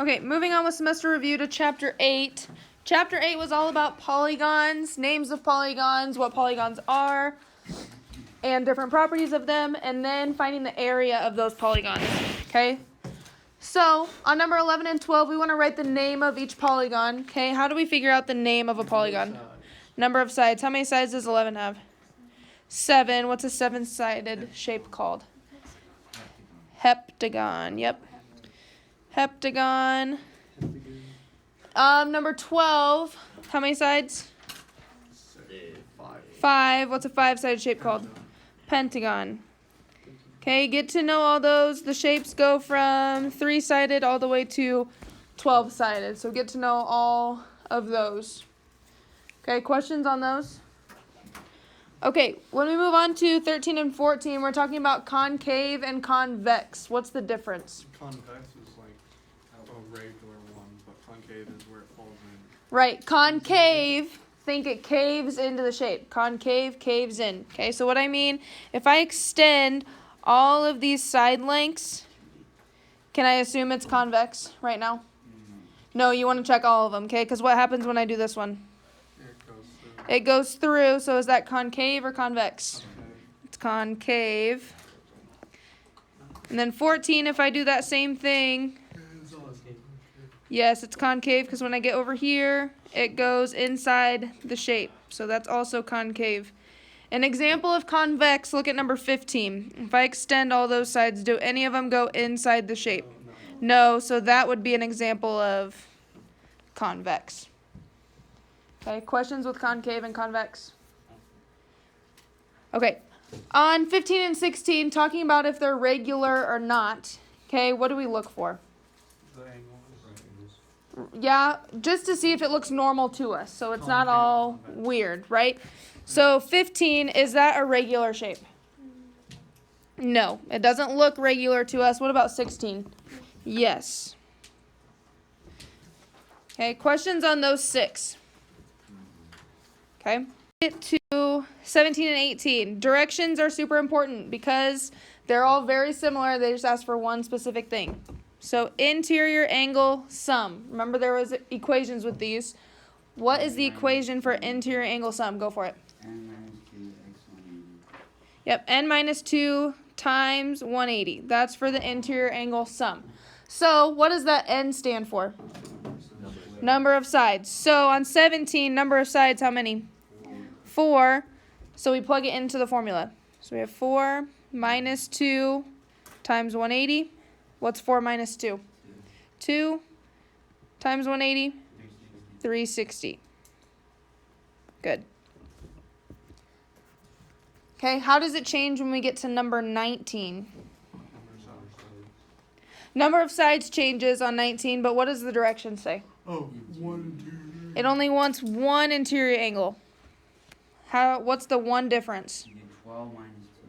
Okay, moving on with semester review to Chapter 8. Chapter 8 was all about polygons, names of polygons, what polygons are, and different properties of them, and then finding the area of those polygons, okay? So, on number 11 and 12, we want to write the name of each polygon, okay? How do we figure out the name of a polygon? Number of sides. How many sides does 11 have? 7. What's a 7-sided shape called? Heptagon. Yep. Heptagon. Number 12. How many sides? 5. What's a 5-sided shape called? Pentagon. Okay, get to know all those. The shapes go from 3-sided all the way to 12-sided. So get to know all of those. Okay, questions on those? Okay, when we move on to 13 and 14, we're talking about concave and convex. What's the difference? Convex is like a regular one, but concave is where it falls in. Right, concave, think it caves into the shape. Concave caves in. Okay, so what I mean, if I extend all of these side lengths, can I assume it's convex right now? No, you want to check all of them, okay? Because what happens when I do this one? It goes through, so is that concave or convex? It's concave. And then 14, if I do that same thing, yes, it's concave, because when I get over here, it goes inside the shape. So that's also concave. An example of convex, look at number 15. If I extend all those sides, do any of them go inside the shape? No, so that would be an example of convex. Okay, questions with concave and convex? Okay, on 15 and 16, talking about if they're regular or not, okay, what do we look for? The angles. Yeah, just to see if it looks normal to us, so it's not all weird, right? So 15, is that a regular shape? No, it doesn't look regular to us. What about 16? Yes. Okay, questions on those 6? Okay. Get to 17 and 18. Directions are super important because they're all very similar. They just ask for one specific thing. So interior angle sum. Remember there was equations with these. What is the equation for interior angle sum? Go for it. N minus 2 x 180. Yep, n minus 2 times 180. That's for the interior angle sum. So what does that n stand for? Number of sides. So on 17, number of sides, how many? 4. So we plug it into the formula. So we have 4 minus 2 times 180. What's 4 minus 2? 2 times 180? 360. Good. Okay, how does it change when we get to number 19? Number of sides changes on 19, but what does the direction say? Oh, 1, 2. It only wants one interior angle. What's the one difference? You get 12 minus 2.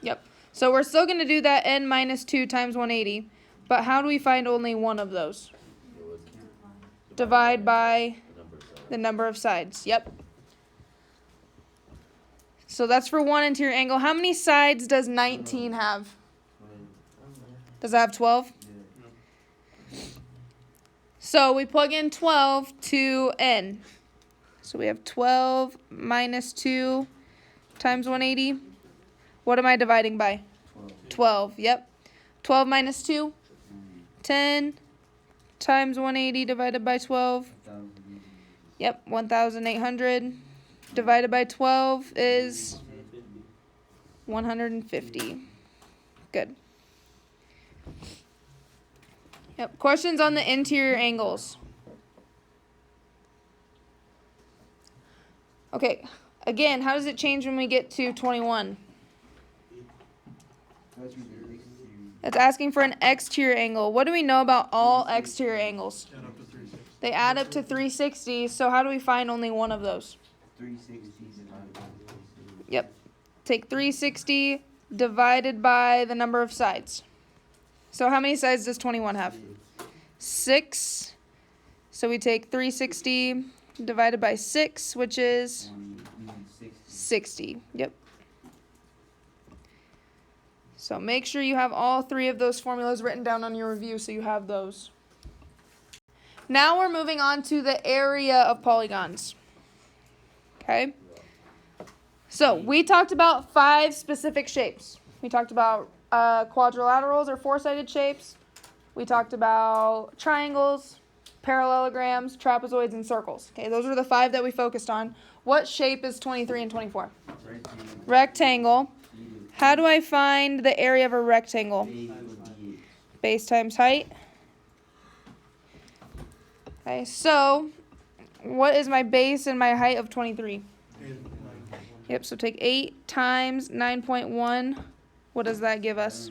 Yep. So we're still going to do that n minus 2 times 180, but how do we find only one of those? Divide by the number of sides. Yep. So that's for one interior angle. How many sides does 19 have? Does it have 12? So we plug in 12 to n. So we have 12 minus 2 times 180. What am I dividing by? 12. Yep. 12 minus 2? 10 times 180 divided by 12. Yep, 1,800 divided by 12 is 150. Good. Yep, questions on the interior angles. Okay, again, how does it change when we get to 21? It's asking for an exterior angle. What do we know about all exterior angles? Add up to 360. They add up to 360, so how do we find only one of those? 360 divided by 360. Yep. Take 360 divided by the number of sides. So how many sides does 21 have? 6. So we take 360 divided by 6, which is 60. Yep. So make sure you have all three of those formulas written down on your review so you have those. Now we're moving on to the area of polygons. Okay? So we talked about 5 specific shapes. We talked about quadrilaterals or four-sided shapes. We talked about triangles, parallelograms, trapezoids, and circles. Okay, those are the 5 that we focused on. What shape is 23 and 24? Rectangle. How do I find the area of a rectangle? Base times height. Okay, so what is my base and my height of 23? Yep, so take 8 times 9.1. What does that give us?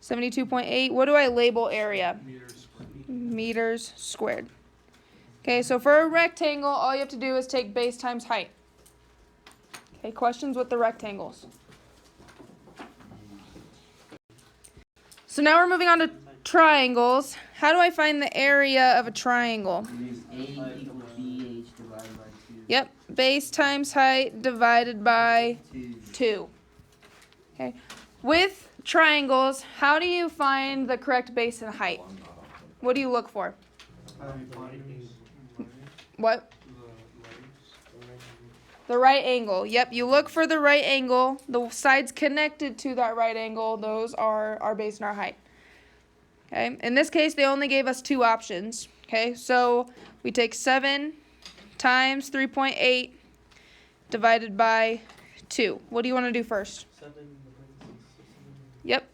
72.8. What do I label area? Meters squared. Okay, so for a rectangle, all you have to do is take base times height. Okay, questions with the rectangles. So now we're moving on to triangles. How do I find the area of a triangle? Yep, base times height divided by 2. Okay, with triangles, how do you find the correct base and height? What do you look for? What? The right angle. Yep, you look for the right angle. The sides connected to that right angle, those are our base and our height. Okay, in this case, they only gave us 2 options. Okay, so we take 7 times 3.8 divided by 2. What do you want to do first? Yep,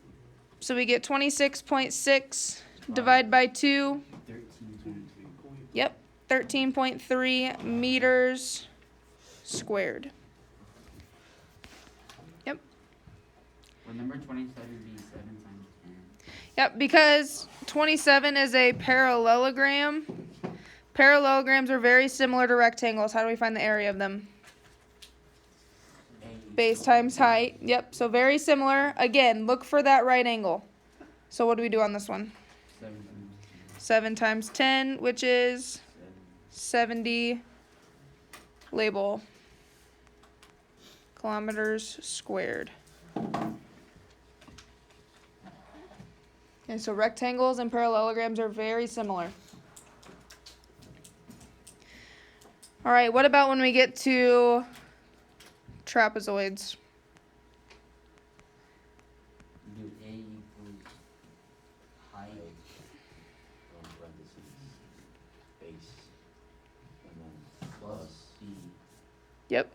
so we get 26.6 divided by 2. Yep, 13.3 meters squared. Yep. Would number 27 be 7 times 10? Yep, because 27 is a parallelogram. Parallelograms are very similar to rectangles. How do we find the area of them? Base times height. Yep, so very similar. Again, look for that right angle. So what do we do on this one? 7 times 10, which is 70. Label kilometers squared. Okay, so rectangles and parallelograms are very similar. All right, what about when we get to trapezoids? Do A equals height base, and then plus B Yep.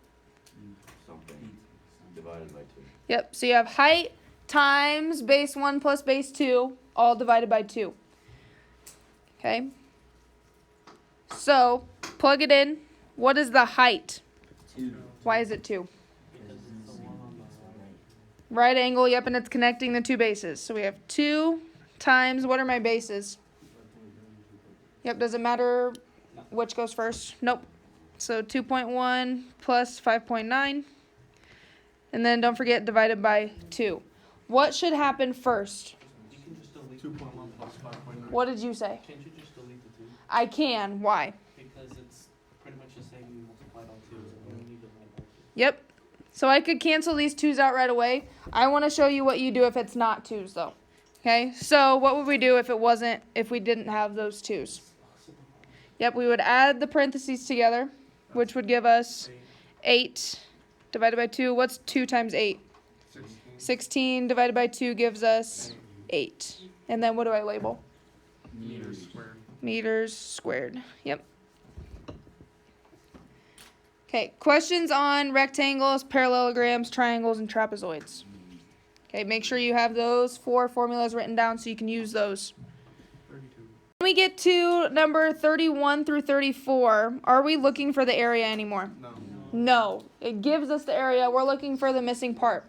something divided by 2. Yep, so you have height times base 1 plus base 2, all divided by 2. Okay? So, plug it in. What is the height? 2. Why is it 2? Because it's the Right angle, yep, and it's connecting the 2 bases. So we have 2 times, what are my bases? Yep, does it matter which goes first? Nope. So 2.1 plus 5.9. And then don't forget divided by 2. What should happen first? You can just delete 2.1 plus 5.9. What did you say? Can't you just delete the 2? I can. Why? Because it's pretty much the same you multiplied on 2, so you don't need to divide by 2. Yep. So I could cancel these 2's out right away. I want to show you what you do if it's not 2's though. Okay, so what would we do if we didn't have those 2's? Yep, we would add the parentheses together, which would give us 8 divided by 2. What's 2 times 8? 16 divided by 2 gives us 8. And then what do I label? meters squared. Meters squared. Yep. Okay, questions on rectangles, parallelograms, triangles, and trapezoids. Okay, make sure you have those 4 formulas written down so you can use those. 32. When we get to number 31 through 34, are we looking for the area anymore? No. No. It gives us the area. We're looking for the missing part.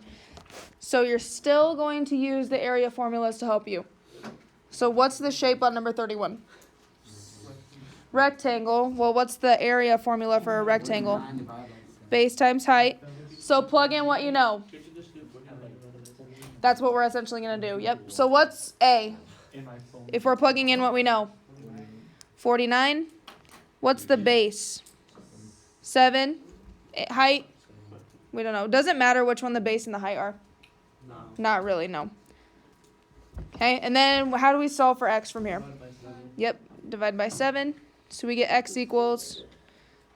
So you're still going to use the area formulas to help you. So what's the shape on number 31? Rectangle. Well, what's the area formula for a rectangle? 9 divided by 7. Base times height. So plug in what you know. Can't you just do That's what we're essentially going to do. Yep. So what's A? in my phone? If we're plugging in what we know. 49. What's the base? 7. Height? We don't know. Doesn't matter which one the base and the height are. No. Not really, no. Okay, and then how do we solve for x from here? Divide by 7. Yep, divide by 7. So we get x equals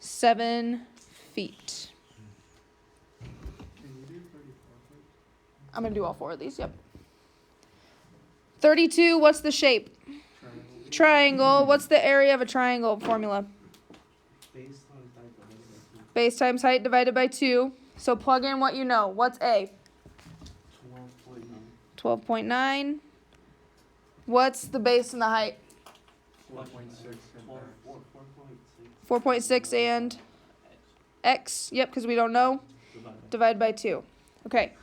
7 feet. Can you do 34 feet? I'm going to do all 4 of these, yep. 32, what's the shape? Triangle. Triangle. What's the area of a triangle formula? Base times height divided by 2. Base times height divided by 2. So plug in what you know. What's A? 12.9. 12.9. What's the base and the height? 4.6 and 4.6 and x. Yep, because we don't know. Divide by 2. Okay.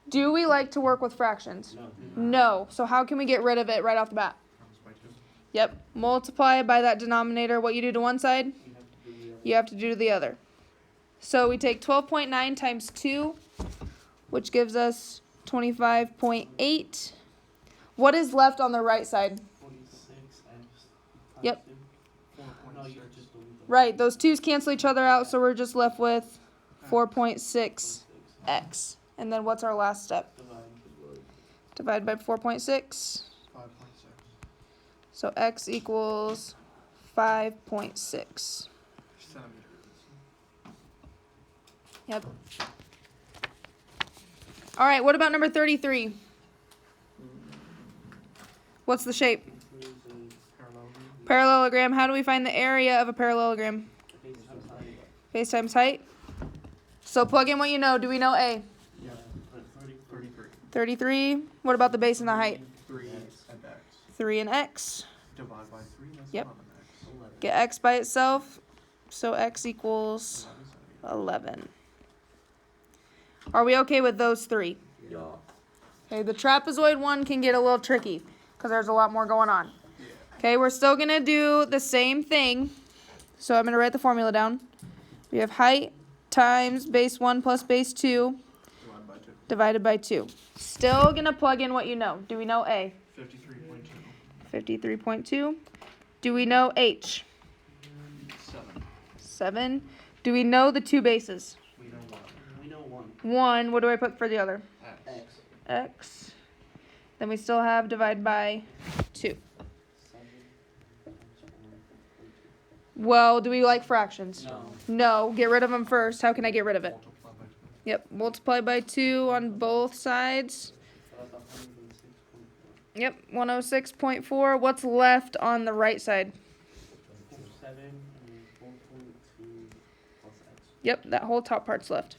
Do we like to work with fractions? No. No. So how can we get rid of it right off the bat? times by 2. Yep. Multiply by that denominator. What you do to one side, You have to do the you have to do to the other. So we take 12.9 times 2, which gives us 25.8. What is left on the right side? 26 times Yep. 2. No, you just delete them. Right, those 2's cancel each other out, so we're just left with 4.6x. And then what's our last step? Divide. Divide by 4.6. 5.6. So x equals 5.6. Centimeters. Yep. All right, what about number 33? What's the shape? Parallelogram. Parallelogram. How do we find the area of a parallelogram? Base times height. Base times height. So plug in what you know. Do we know A? Yeah. 33. 33. What about the base and the height? 3 and x. 3 and x. Divide by 3. That's Yep. not an x. 11. Get x by itself. So x equals 11. Are we okay with those 3? Yeah. Okay, the trapezoid one can get a little tricky because there's a lot more going on. Okay, we're still going to do the same thing. So I'm going to write the formula down. We have height times base 1 plus base 2 Divide by 2. divided by 2. Still going to plug in what you know. Do we know A? 53.2. 53.2. Do we know H? 7. 7. Do we know the 2 bases? We know what? We know 1. 1. What do I put for the other? X. X. X. Then we still have divide by 2. 7 times 4. Well, do we like fractions? No. No. Get rid of them first. How can I get rid of it? Multiply by 2. Yep. Multiply by 2 on both sides. So that's 106.4. Yep. 106.4. What's left on the right side? 7 and 4.2 plus x. Yep. That whole top part's left.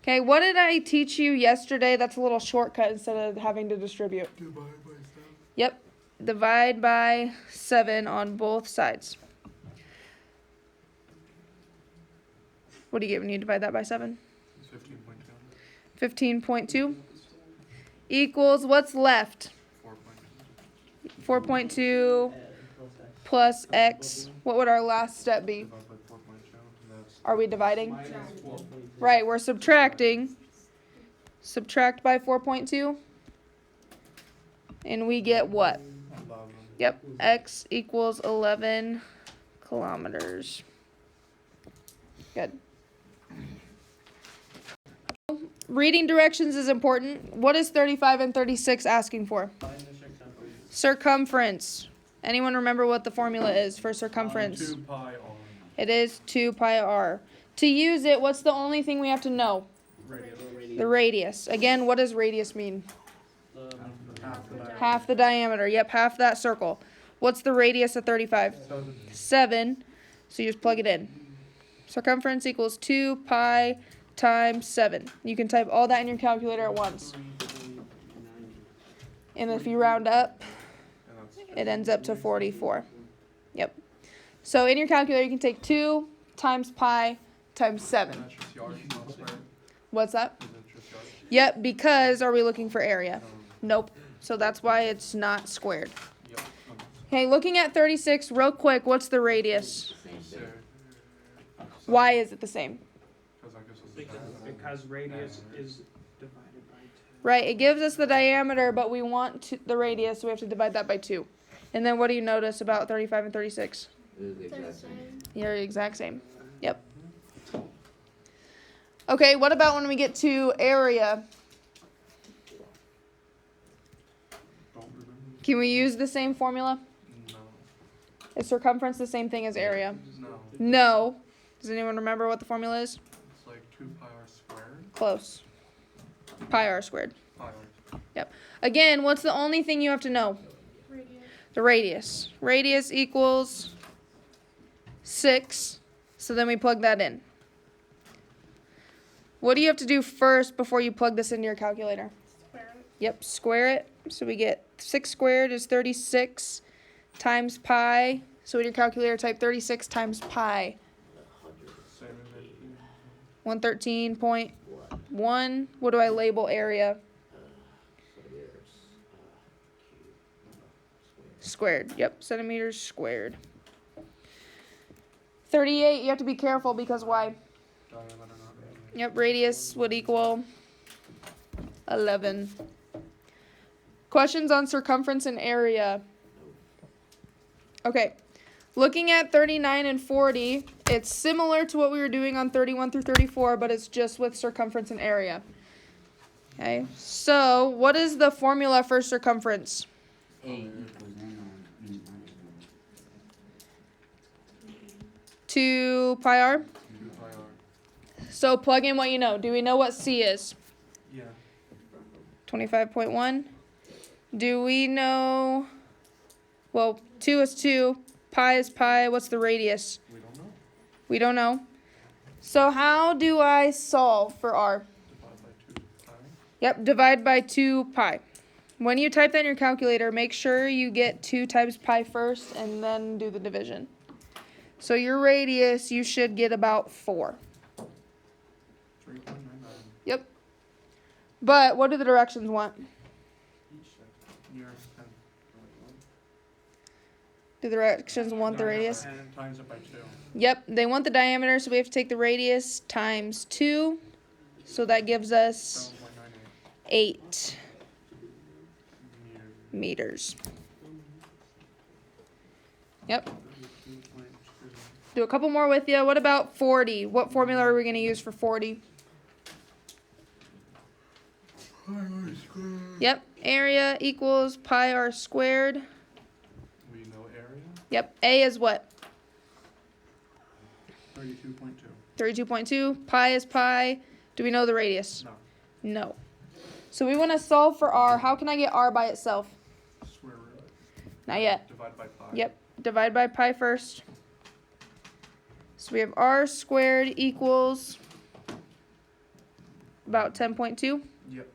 Okay. What did I teach you yesterday? That's a little shortcut instead of having to distribute. Divide by 7. Yep. Divide by 7 on both sides. What do you get when you divide that by 7? It's 15.2. 15.2 equals what's left? 4.2. 4.2 Plus x. plus x. What would our last step be? Divide by 4.2. And that's Are we dividing? Minus 4.2. Right, we're subtracting. Subtract by 4.2. And we get what? 11. Yep, x equals 11 kilometers. Good. Reading directions is important. What is 35 and 36 asking for? Find the circumference. Circumference. Anyone remember what the formula is for circumference? 2 pi r. It is 2 pi r. To use it, what's the only thing we have to know? Radius. The radius. Again, what does radius mean? Half the diameter. Half the diameter. Yep, half that circle. What's the radius of 35? 7. So you just plug it in. Circumference equals 2 pi times 7. You can type all that in your calculator at once. 3.90. And if you round up, And that's it ends up to 44. Yep. So in your calculator, you can take 2 times pi times 7. that's just yards, not square. What's that? Is that just yards? Yep, because are we looking for area? Nope. So that's why it's not squared. Yep. Okay, looking at 36 real quick, what's the radius? Same So, thing. Why is it the same? because that gives us the Because, diameter. because radius is divided by 2. Right, it gives us the diameter, but we want the radius, so we have to divide that by 2. And then what do you notice about 35 and 36? It is the exact same. You're the exact same. Yep. Okay, what about when we get to area? Can we use the same formula? No. Is circumference the same thing as area? No. No. Does anyone remember what the formula is? It's like 2 pi r squared. Close. Pi r squared. Pi r. Again, what's the only thing you have to know? The radius. Radius equals 6. So then we plug that in. What do you have to do first before you plug this into your calculator? Square it. Yep, square it. So we get 6 squared is 36 times pi. So in your calculator, type 36 times pi. 113.1. What do I label area? Squared. Yep, centimeters squared. 38, you have to be careful because why? Diameter, not radius. Yep, radius would equal 11. Questions on circumference and area. Okay, looking at 39 and 40, it's similar to what we were doing on 31 through 34, but it's just with circumference and area. Okay, so what is the formula for circumference? A equals N on, 2 pi r? 2 pi r. So plug in what you know. Do we know what C is? Yeah. 25.1. Do we know, well, 2 is 2, pi is pi, what's the radius? We don't know. We don't know. So how do I solve for r? Divide by 2 pi. Yep, divide by 2 pi. When you type that in your calculator, make sure you get 2 times pi first and then do the division. So your radius, you should get about 4. 3.99. Yep. But what do the directions want? Each nearest 10. Do the directions want the radius? And times it by 2. Yep, they want the diameter, so we have to take the radius times 2. So that gives us 7.98 8 meters. meters. Yep. Do a couple more with you. What about 40? What formula are we going to use for 40? Yep, area equals pi r squared. We know area. Yep, A is what? 32.2. 32.2. Pi is pi. Do we know the radius? No. No. So we want to solve for r. How can I get r by itself? Square root. Not yet. Divide by pi. Yep, divide by pi first. So we have r squared equals about 10.2. Yep. 10.24.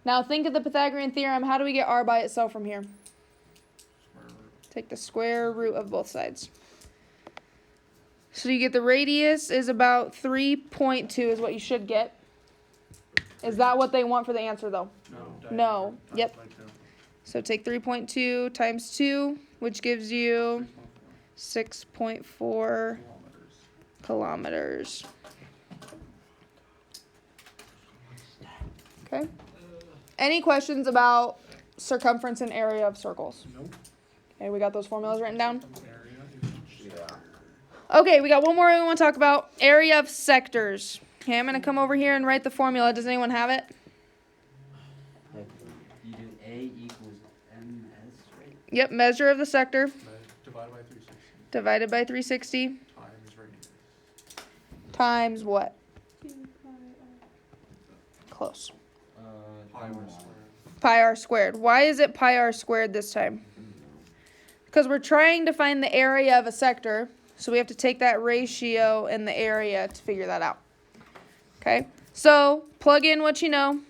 Now think of the Pythagorean theorem. How do we get r by itself from here? Square root. Take the square root of both sides. So you get the radius is about 3.2 is what you should get. Is that what they want for the answer though? No. No. Diameter Yep. times by 2. So take 3.2 times 2, which gives you 6.4 Kilometers. kilometers. Okay. Any questions about circumference and area of circles? Nope. Okay, we got those formulas written down. Area is Okay, we got one more we want to talk about. Area of sectors. Okay, I'm going to come over here and write the formula. Does anyone have it? You do A equals MS, right? Yep, measure of the sector divided by 360 divided by 360 times radius. times what? Close. Pi r squared. Pi r squared. Why is it pi r squared this time? Because we're trying to find the area of a sector, so we have to take that ratio and the area to figure that out. Okay, so plug in what you know.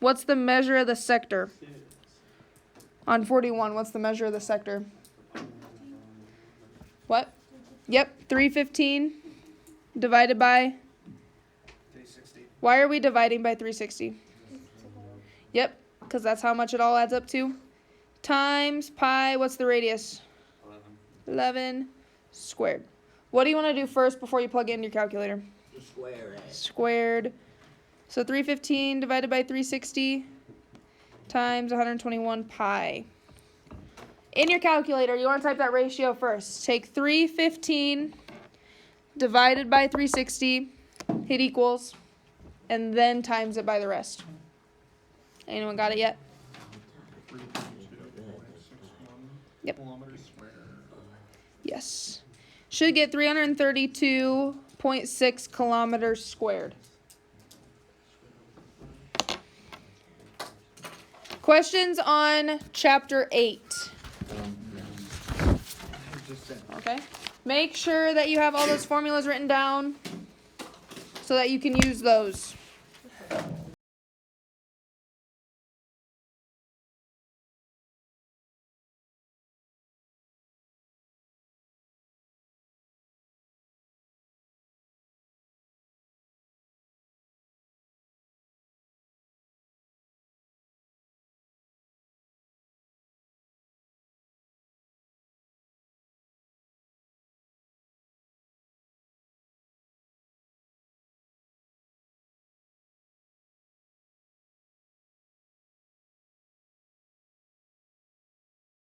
What's the measure of the sector? On 41, what's the measure of the sector? What? Yep, 315 divided by? 360. Why are we dividing by 360? Yep, because that's how much it all adds up to. Times pi, what's the radius? 11 squared. What do you want to do first before you plug in your calculator? Square it. Squared. So 315 divided by 360 times 121 pi. In your calculator, you want to type that ratio first. Take 315 divided by 360, hit equals, and then times it by the rest. Anyone got it yet? 3.2. Yep. Kilometers square. Yes. Should get 332.6 kilometers squared. Questions on chapter 8. Okay. Make sure that you have all those formulas written down so that you can use those.